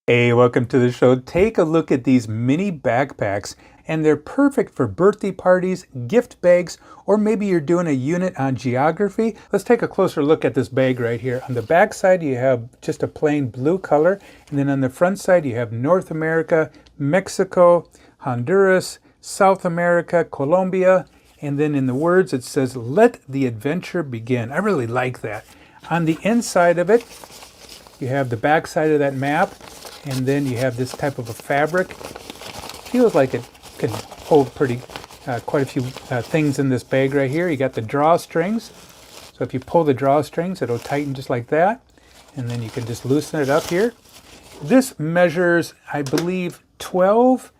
Hey, welcome to the show. Take a look at these mini backpacks, and they're perfect for birthday parties, gift bags, or maybe you're doing a unit on geography. Let's take a closer look at this bag right here. On the back side, you have just a plain blue color, and then on the front side, you have North America, Mexico, Honduras, South America, Colombia, and then in the words, it says, "Let the adventure begin." I really like that. On the inside of it, you have the back side of that map, and then you have this type of a fabric. Feels like it can hold quite a few things in this bag right here. You got the drawstrings. So if you pull the drawstrings, it'll tighten just like that. And then you can just loosen it up here. This measures, I believe, 12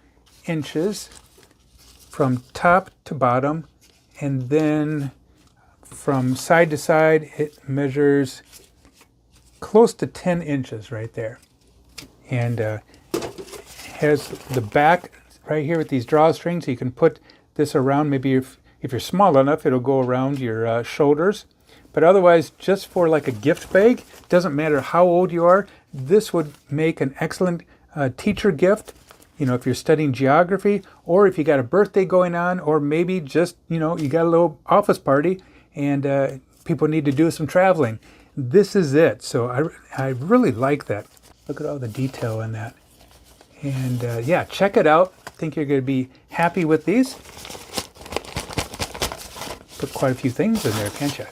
inches from top to bottom. And then from side to side, it measures close to 10 inches right there. And has the back right here with these drawstrings. So you can put this around. Maybe if you're small enough, it'll go around your shoulders. But otherwise, just for like a gift bag, doesn't matter how old you are, this would make an excellent teacher gift. You know, if you're studying geography, or if you got a birthday going on, or maybe just, you got a little office party and people need to do some traveling. This is it. So I really like that. Look at all the detail in that. And yeah, check it out. I think you're going to be happy with these. Put quite a few things in there, can't you?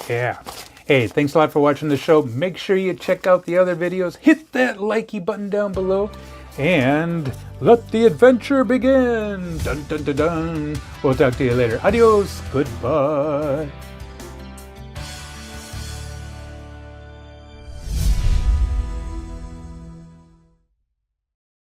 Yeah. Hey, thanks a lot for watching the show. Make sure you check out the other videos. Hit that likey button down below. And let the adventure begin. Dun, dun, dun, dun. We'll talk to you later. Adios. Goodbye.